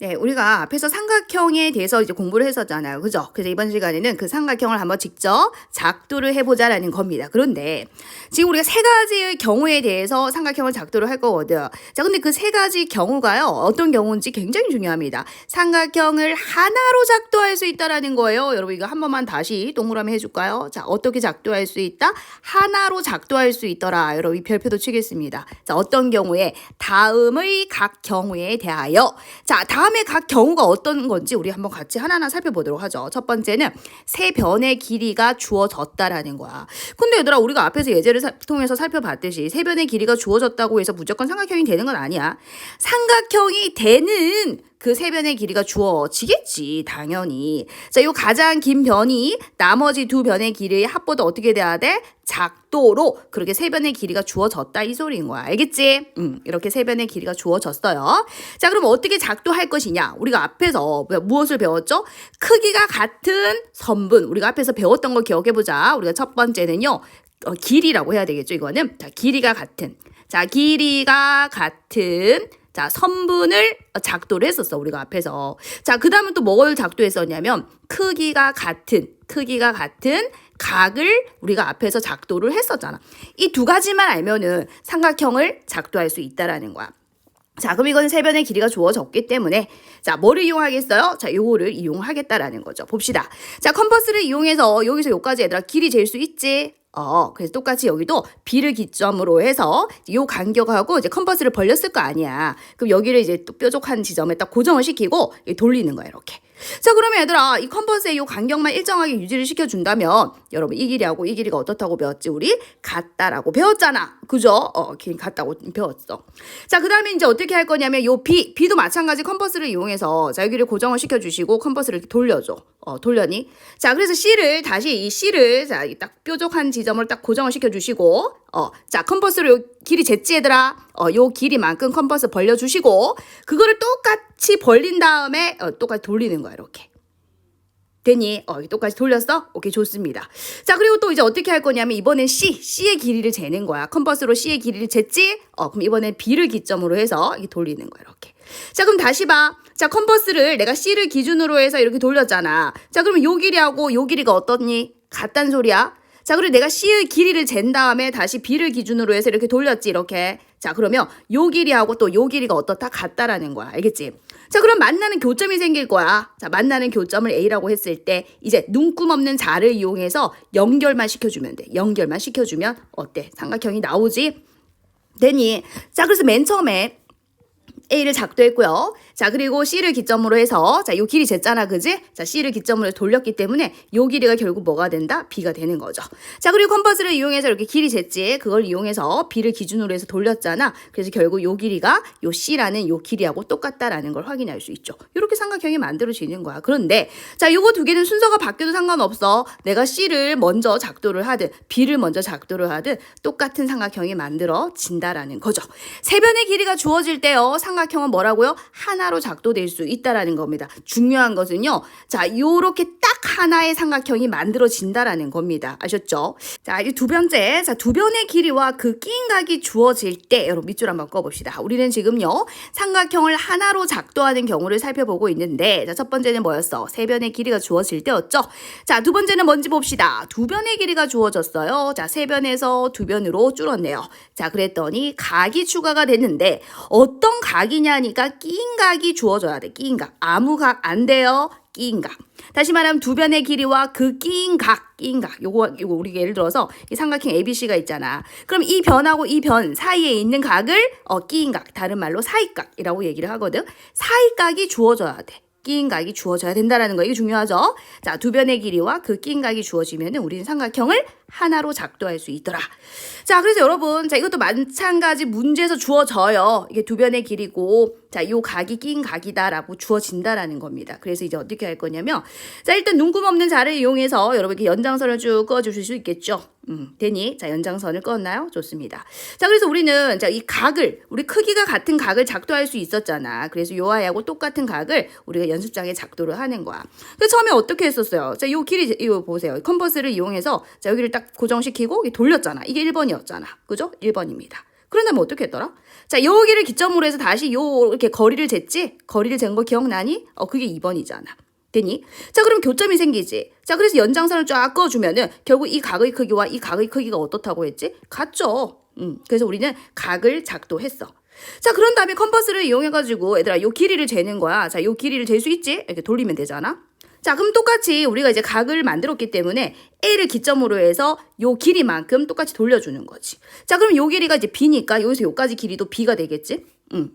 네, 우리가 앞에서 삼각형에 대해서 이제 공부를 했었잖아요. 그죠? 그래서 이번 시간에는 그 삼각형을 한번 직접 작도를 해보자라는 겁니다. 그런데 지금 우리가 세 가지의 경우에 대해서 삼각형을 작도를 할 거거든. 자, 근데 그 세 가지 경우가요. 어떤 경우인지 굉장히 중요합니다. 삼각형을 하나로 작도할 수 있다라는 거예요. 여러분 이거 한 번만 다시 동그라미 해줄까요? 자, 어떻게 작도할 수 있다? 하나로 작도할 수 있더라. 여러분 이 별표도 치겠습니다. 자, 어떤 경우에? 다음의 각 경우에 대하여. 자, 다음에 각 경우가 어떤 건지 우리 한번 같이 하나하나 살펴보도록 하죠. 첫 번째는 세 변의 길이가 주어졌다라는 거야. 근데 얘들아 우리가 앞에서 예제를 통해서 살펴봤듯이 세 변의 길이가 주어졌다고 해서 무조건 삼각형이 되는 건 아니야. 삼각형이 되는 그 세 변의 길이가 주어지겠지 당연히. 자, 요 가장 긴 변이 나머지 두 변의 길이의 합보도 어떻게 돼야 돼? 작도로 그렇게 세 변의 길이가 주어졌다 이 소리인 거야. 알겠지? 이렇게 세 변의 길이가 주어졌어요. 자, 그럼 어떻게 작도할 것이냐? 우리가 앞에서 무엇을 배웠죠? 크기가 같은 선분. 우리가 앞에서 배웠던 거 기억해보자. 우리가 첫 번째는요. 길이라고 해야 되겠죠, 이거는. 자, 길이가 같은. 자, 길이가 같은. 자, 선분을 작도를 했었어, 우리가 앞에서. 자, 그 다음은 또 뭘 작도했었냐면, 크기가 같은 각을 우리가 앞에서 작도를 했었잖아. 이 두 가지만 알면은 삼각형을 작도할 수 있다라는 거야. 자, 그럼 이건 세 변의 길이가 주어졌기 때문에 자, 뭐를 이용하겠어요? 자, 요거를 이용하겠다라는 거죠. 봅시다. 자, 컴퍼스를 이용해서 여기서 여기까지 얘들아 길이 잴 수 있지? 그래서 똑같이 여기도 B를 기점으로 해서 요 간격하고 이제 컴퍼스를 벌렸을 거 아니야. 그럼 여기를 이제 또 뾰족한 지점에 딱 고정을 시키고 돌리는 거야, 이렇게. 자, 그러면 얘들아 이 컴퍼스의 요 간격만 일정하게 유지를 시켜준다면 여러분 이 길이하고 이 길이가 어떻다고 배웠지? 우리 같다라고 배웠잖아. 그죠? 길이 같다고 배웠어. 자, 그 다음에 이제 어떻게 할 거냐면 요 B도 마찬가지 컴퍼스를 이용해서 자, 여기를 고정을 시켜주시고 컴퍼스를 이렇게 돌려줘. 돌려니? 자, 그래서 이 C를 자, 딱 뾰족한 지점을 딱 고정을 시켜주시고 자, 컴퍼스로 요 길이 쟀지 얘들아? 요 길이만큼 컴퍼스 벌려주시고 그거를 똑같이 벌린 다음에 똑같이 돌리는 거야, 이렇게. 되니? 똑같이 돌렸어? 오케이, 좋습니다. 자, 그리고 또 이제 어떻게 할 거냐면 이번엔 C의 길이를 재는 거야. 컴퍼스로 C의 길이를 쟀지? 그럼 이번엔 B를 기점으로 해서 이렇게 돌리는 거야, 이렇게. 자, 그럼 다시 봐. 자, 컴퍼스를 내가 C를 기준으로 해서 이렇게 돌렸잖아. 자, 그러면 요 길이하고 요 길이가 어떻니? 같단 소리야? 자, 그리고 내가 C의 길이를 잰 다음에 다시 B를 기준으로 해서 이렇게 돌렸지, 이렇게. 자, 그러면 요 길이하고 또 요 길이가 어떻다? 같다라는 거야. 알겠지? 자, 그럼 만나는 교점이 생길 거야. 자, 만나는 교점을 A라고 했을 때 이제 눈금 없는 자를 이용해서 연결만 시켜주면 돼. 연결만 시켜주면 어때? 삼각형이 나오지? 되니? 자, 그래서 맨 처음에 A를 작도했고요. 자, 그리고 C를 기점으로 해서 자, 요 길이 쟀잖아, 그지? 자, C를 기점으로 해서 돌렸기 때문에 요 길이가 결국 뭐가 된다? B가 되는 거죠. 자, 그리고 컴퍼스를 이용해서 이렇게 길이 쟀지? 그걸 이용해서 B를 기준으로 해서 돌렸잖아. 그래서 결국 요 길이가 요 C라는 요 길이하고 똑같다라는 걸 확인할 수 있죠. 이렇게 삼각형이 만들어지는 거야. 그런데 자, 요거 두 개는 순서가 바뀌어도 상관없어. 내가 C를 먼저 작도를 하든 B를 먼저 작도를 하든 똑같은 삼각형이 만들어진다라는 거죠. 세 변의 길이가 주어질 때요. 삼각형은 뭐라고요? 하나로 작도될 수 있다라는 겁니다. 중요한 것은요. 자, 요렇게 딱 하나의 삼각형이 만들어진다라는 겁니다. 아셨죠? 자, 이 두 번째. 자, 두 변의 길이와 그 끼인 각이 주어질 때 여러분 밑줄 한번 꺼봅시다. 우리는 지금요. 삼각형을 하나로 작도하는 경우를 살펴보고 있는데 자, 첫 번째는 뭐였어? 세 변의 길이가 주어질 때였죠? 자, 두 번째는 뭔지 봅시다. 두 변의 길이가 주어졌어요. 자, 세 변에서 두 변으로 줄었네요. 자, 그랬더니 각이 추가가 됐는데 어떤 각이냐니까 끼인 각이 주어져야 돼. 끼인 각. 아무 각 안 돼요. 끼인 각. 다시 말하면 두 변의 길이와 그 끼인 각. 요거 우리 예를 들어서 이 삼각형 ABC가 있잖아. 그럼 이 변하고 이 변 사이에 있는 각을 끼인 각. 다른 말로 사이각이라고 얘기를 하거든. 사이각이 주어져야 돼. 끼인 각이 주어져야 된다라는 거. 이게 중요하죠? 자, 두 변의 길이와 그 끼인 각이 주어지면 우리는 삼각형을 하나로 작도할 수 있더라. 자, 그래서 여러분, 자, 이것도 마찬가지 문제에서 주어져요. 이게 두 변의 길이고, 자, 요 각이 끼인 각이다라고 주어진다라는 겁니다. 그래서 이제 어떻게 할 거냐면, 자, 일단 눈금 없는 자를 이용해서 여러분 이렇게 연장선을 쭉 그어주실 수 있겠죠? 되니? 자, 연장선을 그었나요? 좋습니다. 자, 그래서 우리는, 자, 이 각을, 우리 크기가 같은 각을 작도할 수 있었잖아. 그래서 요 아이하고 똑같은 각을 우리가 연습장에 작도를 하는 거야. 그래서 처음에 어떻게 했었어요? 자, 요 길이, 이거 보세요. 컴퍼스를 이용해서, 자, 여기를 딱 고정시키고 돌렸잖아. 이게 1번이었잖아. 그죠? 1번입니다. 그런 다음에 어떻게 했더라? 자, 여기를 기점으로 해서 다시 요 이렇게 거리를 쟀지? 거리를 잰 거 기억나니? 그게 2번이잖아. 되니? 자, 그럼 교점이 생기지. 자, 그래서 연장선을 쫙 그어주면은 결국 이 각의 크기와 이 각의 크기가 어떻다고 했지? 같죠. 그래서 우리는 각을 작도했어. 자, 그런 다음에 컴퍼스를 이용해가지고 얘들아 요 길이를 재는 거야. 자, 요 길이를 잴 수 있지? 이렇게 돌리면 되잖아. 자, 그럼 똑같이 우리가 이제 각을 만들었기 때문에 A를 기점으로 해서 요 길이만큼 똑같이 돌려주는 거지. 자, 그럼 요 길이가 이제 B니까 여기서 요까지 길이도 B가 되겠지?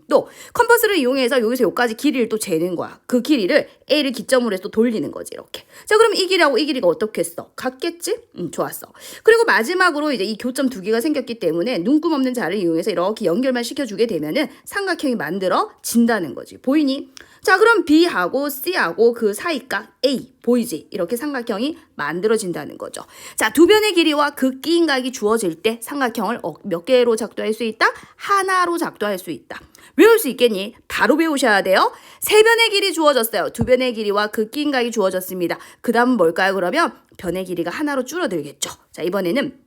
또 컴퍼스를 이용해서 여기서 여기까지 길이를 또 재는 거야. 그 길이를 A를 기점으로 해서 또 돌리는 거지 이렇게. 자, 그럼 이 길이하고 이 길이가 어떻게 했어? 같겠지? 좋았어. 그리고 마지막으로 이제 이 교점 두 개가 생겼기 때문에 눈금 없는 자를 이용해서 이렇게 연결만 시켜주게 되면은 삼각형이 만들어진다는 거지. 보이니? 자, 그럼 B하고 C하고 그 사이각 A 보이지? 이렇게 삼각형이 만들어진다는 거죠. 자, 두 변의 길이와 그 끼인 각이 주어질 때 삼각형을 몇 개로 작도할 수 있다? 하나로 작도할 수 있다. 외울 수 있겠니? 바로 외우셔야 돼요. 세 변의 길이 주어졌어요. 두 변의 길이와 그 끼인 각이 주어졌습니다. 그 다음은 뭘까요? 그러면 변의 길이가 하나로 줄어들겠죠. 자, 이번에는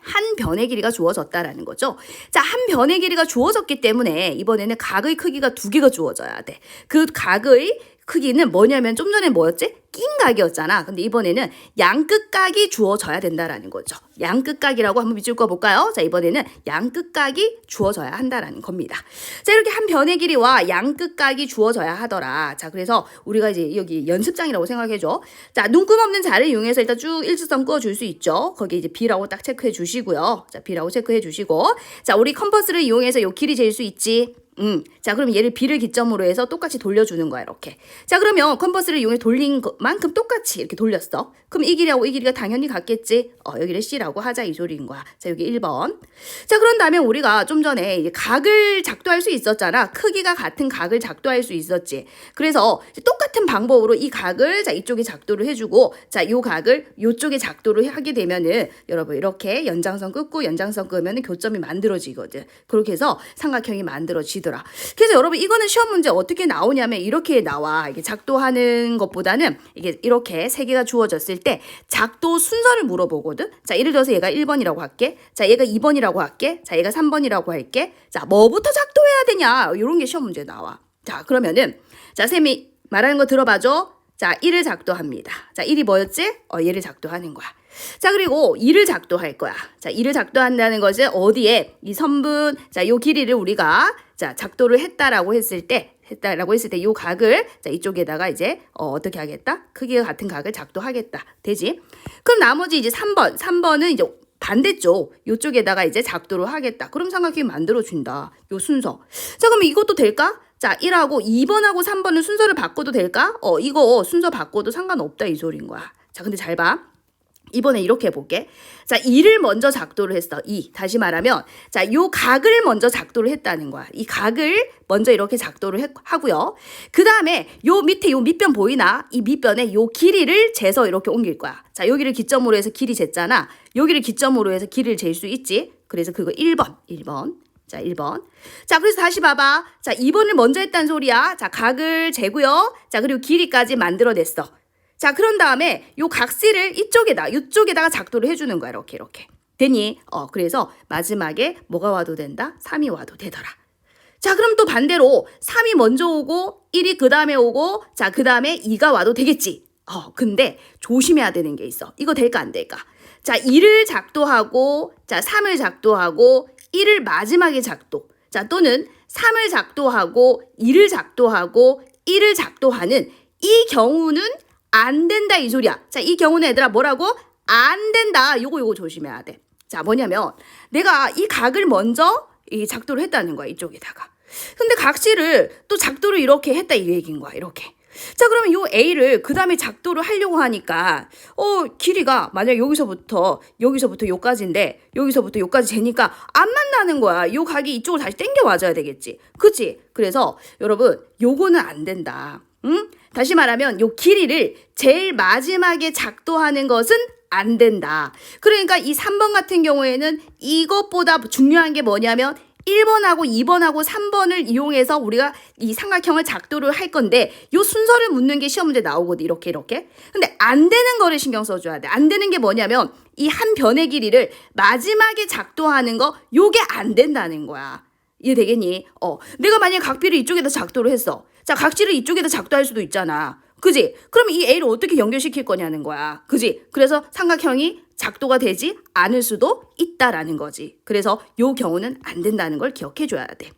한 변의 길이가 주어졌다라는 거죠. 자, 한 변의 길이가 주어졌기 때문에 이번에는 각의 크기가 두 개가 주어져야 돼. 그 각의 크기는 뭐냐면 좀 전에 뭐였지? 낀 각이었잖아. 근데 이번에는 양끝각이 주어져야 된다라는 거죠. 양끝각이라고 한번 밑줄 그어볼까요? 자, 이번에는 양끝각이 주어져야 한다라는 겁니다. 자, 이렇게 한 변의 길이와 양끝각이 주어져야 하더라. 자, 그래서 우리가 이제 여기 연습장이라고 생각해줘. 자, 눈금 없는 자를 이용해서 일단 쭉 일직선 그어줄 수 있죠. 거기 이제 B라고 딱 체크해 주시고요. 자, B라고 체크해 주시고. 자, 우리 컴퍼스를 이용해서 요 길이 잴 수 있지. 자, 그럼 얘를 B를 기점으로 해서 똑같이 돌려주는 거야, 이렇게. 자, 그러면 컴퍼스를 이용해 돌린 것만큼 똑같이 이렇게 돌렸어. 그럼 이 길이하고 이 길이가 당연히 같겠지? 여기를 C라고 하자, 이 소리인 거야. 자, 여기 1번. 자, 그런 다음에 우리가 좀 전에 이제 각을 작도할 수 있었잖아. 크기가 같은 각을 작도할 수 있었지. 그래서 똑같은 방법으로 이 각을, 자, 이쪽에 작도를 해주고, 자, 요 각을 요쪽에 작도를 하게 되면은, 여러분, 이렇게 연장선 끊고 연장선 끄면은 교점이 만들어지거든. 그렇게 해서 삼각형이 만들어지더라. 그래서 여러분, 이거는 시험 문제 어떻게 나오냐면 이렇게 나와. 이게 작도하는 것보다는 이게 이렇게 세 개가 주어졌을 때 작도 순서를 물어보거든. 자, 예를 들어서 얘가 1번이라고 할게. 자, 얘가 2번이라고 할게. 자, 얘가 3번이라고 할게. 자, 뭐부터 작도해야 되냐? 이런 게 시험 문제 나와. 자, 그러면은 자, 쌤이 말하는 거 들어봐줘. 자, 1을 작도합니다. 자, 1이 뭐였지? 얘를 작도하는 거야. 자, 그리고 2를 작도할 거야. 자, 2를 작도한다는 것은 어디에? 이 선분, 자, 요 길이를 우리가 자, 작도를 했다라고 했을 때 요 각을 자, 이쪽에다가 이제 어떻게 하겠다? 크기가 같은 각을 작도하겠다. 되지? 그럼 나머지 이제 3번은 이제 반대쪽 요쪽에다가 이제 작도를 하겠다. 그럼 삼각형이 만들어준다. 요 순서. 자, 그럼 이것도 될까? 자, 1하고 2번하고 3번은 순서를 바꿔도 될까? 이거 순서 바꿔도 상관없다 이 소리인 거야. 자, 근데 잘 봐. 이번에 이렇게 해볼게. 자, 2를 먼저 작도를 했어. 2. 다시 말하면, 자, 요 각을 먼저 작도를 했다는 거야. 이 각을 먼저 이렇게 작도를 하고요. 그 다음에 요 밑에 요 밑변 보이나? 이 밑변에 요 길이를 재서 이렇게 옮길 거야. 자, 여기를 기점으로 해서 길이 쟀잖아. 여기를 기점으로 해서 길이를 잴 수 있지? 그래서 그거 1번. 자, 1번. 자, 그래서 다시 봐봐. 자, 2번을 먼저 했다는 소리야. 자, 각을 재고요. 자, 그리고 길이까지 만들어냈어. 자, 그런 다음에 요 각시를 이쪽에다가 작도를 해주는 거야. 이렇게. 되니? 그래서 마지막에 뭐가 와도 된다? 3이 와도 되더라. 자, 그럼 또 반대로 3이 먼저 오고 1이 그 다음에 오고 자, 그 다음에 2가 와도 되겠지. 근데 조심해야 되는 게 있어. 이거 될까 안 될까? 자, 2를 작도하고 자, 3을 작도하고 1을 마지막에 작도. 자, 또는 3을 작도하고 2를 작도하고 1을 작도하는 이 경우는 안 된다 이 소리야. 자, 이 경우는 얘들아 뭐라고? 안 된다. 요거 조심해야 돼. 자, 뭐냐면 내가 이 각을 먼저 이 작도를 했다는 거야. 이쪽에다가. 근데 각시를 또 작도를 이렇게 했다 이 얘기인 거야. 이렇게. 자, 그러면 요 A를 그 다음에 작도를 하려고 하니까 길이가 만약 여기서부터 요까지인데 여기서부터 요까지 재니까 안 만나는 거야. 요 각이 이쪽으로 다시 당겨 와줘야 되겠지. 그치? 그래서 여러분 요거는 안 된다. 응? 다시 말하면 요 길이를 제일 마지막에 작도하는 것은 안 된다. 그러니까 이 3번 같은 경우에는 이것보다 중요한 게 뭐냐면 1번하고 2번하고 3번을 이용해서 우리가 이 삼각형을 작도를 할 건데 요 순서를 묻는 게 시험 문제 나오거든. 이렇게. 근데 안 되는 거를 신경 써줘야 돼. 안 되는 게 뭐냐면 이 한 변의 길이를 마지막에 작도하는 거 요게 안 된다는 거야. 이해되겠니? 내가 만약에 각비를 이쪽에다 작도를 했어. 자, 각지를 이쪽에다 작도할 수도 있잖아. 그지? 그럼 이 A를 어떻게 연결시킬 거냐는 거야. 그지? 그래서 삼각형이 작도가 되지 않을 수도 있다라는 거지. 그래서 요 경우는 안 된다는 걸 기억해 줘야 돼.